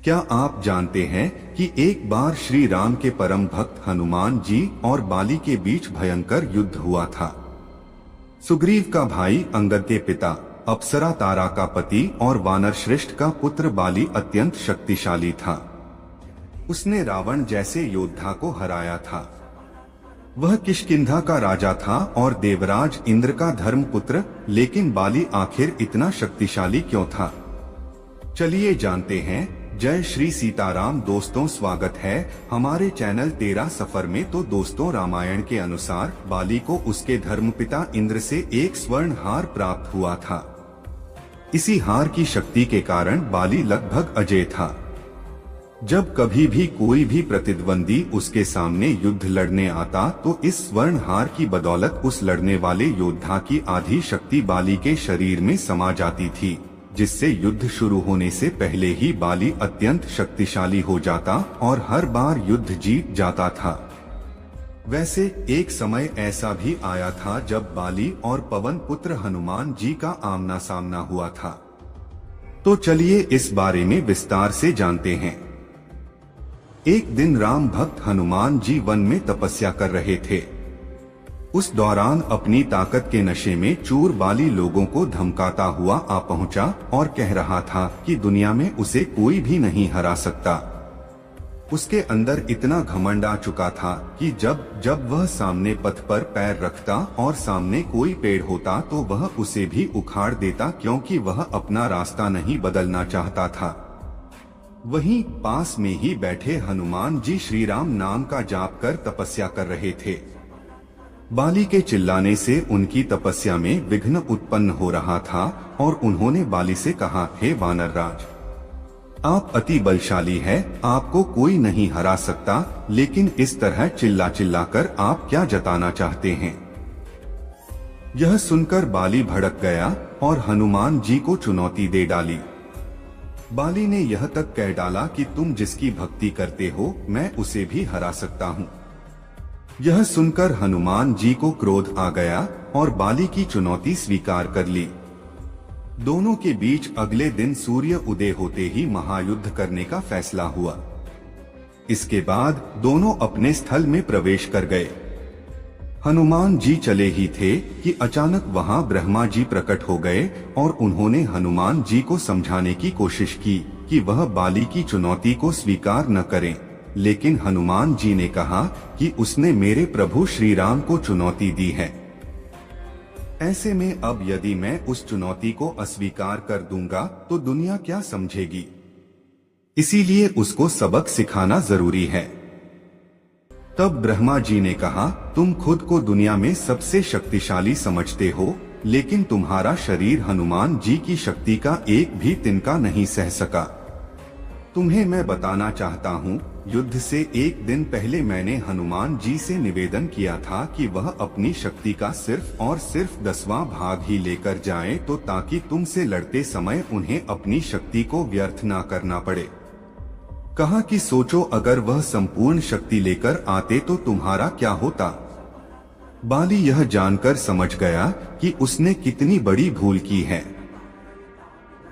क्या आप जानते हैं कि एक बार श्री राम के परम भक्त हनुमान जी और बाली के बीच भयंकर युद्ध हुआ था। सुग्रीव का भाई अंगद के पिता, अप्सरा तारा का पति और वानर श्रेष्ठ का पुत्र बाली अत्यंत शक्तिशाली था। उसने रावण जैसे योद्धा को हराया था। वह किष्किंधा का राजा था और देवराज इंद्र का धर्मपुत्र, लेकिन बाली आखिर इतना शक्तिशाली क्यों था? चलिए जानते हैं। जय श्री सीताराम दोस्तों, स्वागत है हमारे चैनल तेरा सफर में। तो दोस्तों, रामायण के अनुसार बाली को उसके धर्मपिता इंद्र से एक स्वर्ण हार प्राप्त हुआ था। इसी हार की शक्ति के कारण बाली लगभग अजेय था। जब कभी भी कोई भी प्रतिद्वंदी उसके सामने युद्ध लड़ने आता तो इस स्वर्ण हार की बदौलत उस लड़ने वाले योद्धा की आधी शक्ति बाली के शरीर में समा जाती थी, जिससे युद्ध शुरू होने से पहले ही बाली अत्यंत शक्तिशाली हो जाता और हर बार युद्ध जीत जाता था। वैसे एक समय ऐसा भी आया था जब बाली और पवन पुत्र हनुमान जी का आमना सामना हुआ था। तो चलिए इस बारे में विस्तार से जानते हैं। एक दिन राम भक्त हनुमान जी वन में तपस्या कर रहे थे। उस दौरान अपनी ताकत के नशे में चूर बाली लोगों को धमकाता हुआ आ पहुंचा और कह रहा था कि दुनिया में उसे कोई भी नहीं हरा सकता। उसके अंदर इतना घमंड आ चुका था कि जब वह सामने पथ पर पैर रखता और सामने कोई पेड़ होता तो वह उसे भी उखाड़ देता, क्योंकि वह अपना रास्ता नहीं बदलना चाहता था। वहीं पास में ही बैठे हनुमान जी श्री राम नाम का जाप कर तपस्या कर रहे थे। बाली के चिल्लाने से उनकी तपस्या में विघ्न उत्पन्न हो रहा था और उन्होंने बाली से कहा, हे वानर राज, आप अति बलशाली है, आपको कोई नहीं हरा सकता, लेकिन इस तरह चिल्ला चिल्ला कर आप क्या जताना चाहते हैं? यह सुनकर बाली भड़क गया और हनुमान जी को चुनौती दे डाली। बाली ने यह तक कह डाला कि तुम जिसकी भक्ति करते हो मैं उसे भी हरा सकता हूँ। यह सुनकर हनुमान जी को क्रोध आ गया और बाली की चुनौती स्वीकार कर ली। दोनों के बीच अगले दिन सूर्य उदय होते ही महायुद्ध करने का फैसला हुआ। इसके बाद दोनों अपने स्थल में प्रवेश कर गए। हनुमान जी चले ही थे कि अचानक वहां ब्रह्मा जी प्रकट हो गए और उन्होंने हनुमान जी को समझाने की कोशिश की कि वह बाली की चुनौती को स्वीकार न करें, लेकिन हनुमान जी ने कहा कि उसने मेरे प्रभु श्री राम को चुनौती दी है। ऐसे में अब यदि मैं उस चुनौती को अस्वीकार कर दूंगा तो दुनिया क्या समझेगी? इसीलिए उसको सबक सिखाना जरूरी है। तब ब्रह्मा जी ने कहा, तुम खुद को दुनिया में सबसे शक्तिशाली समझते हो, लेकिन तुम्हारा शरीर हनुमान जी की शक्ति का एक भी तिनका नहीं सह सका। तुम्हें मैं बताना चाहता हूँ, युद्ध से एक दिन पहले मैंने हनुमान जी से निवेदन किया था कि वह अपनी शक्ति का सिर्फ और सिर्फ 10वां भाग ही लेकर जाएं, तो ताकि तुमसे लड़ते समय उन्हें अपनी शक्ति को व्यर्थ ना करना पड़े। कहा कि सोचो, अगर वह संपूर्ण शक्ति लेकर आते तो तुम्हारा क्या होता? बाली यह जानकर समझ गया कि उसने कितनी बड़ी भूल की है।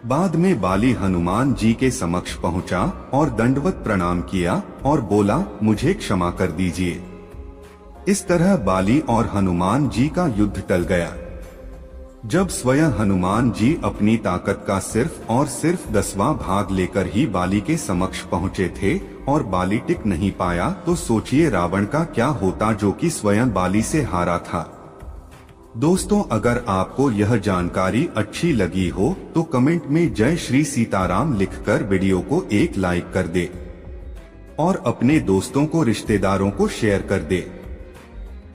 बाद में बाली हनुमान जी के समक्ष पहुंचा और दंडवत प्रणाम किया और बोला, मुझे क्षमा कर दीजिए। इस तरह बाली और हनुमान जी का युद्ध टल गया। जब स्वयं हनुमान जी अपनी ताकत का सिर्फ और सिर्फ 10वां भाग लेकर ही बाली के समक्ष पहुंचे थे और बाली टिक नहीं पाया, तो सोचिए रावण का क्या होता, जो कि स्वयं बाली से हारा था। दोस्तों, अगर आपको यह जानकारी अच्छी लगी हो तो कमेंट में जय श्री सीताराम लिखकर वीडियो को एक लाइक कर दे और अपने दोस्तों को, रिश्तेदारों को शेयर कर दे।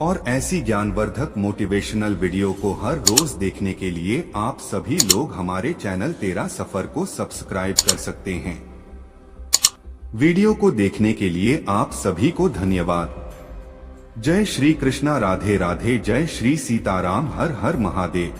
और ऐसी ज्ञानवर्धक मोटिवेशनल वीडियो को हर रोज देखने के लिए आप सभी लोग हमारे चैनल तेरा सफर को सब्सक्राइब कर सकते हैं। वीडियो को देखने के लिए आप सभी को धन्यवाद। जय श्री कृष्णा, राधे राधे, जय श्री सीताराम, हर हर महादेव।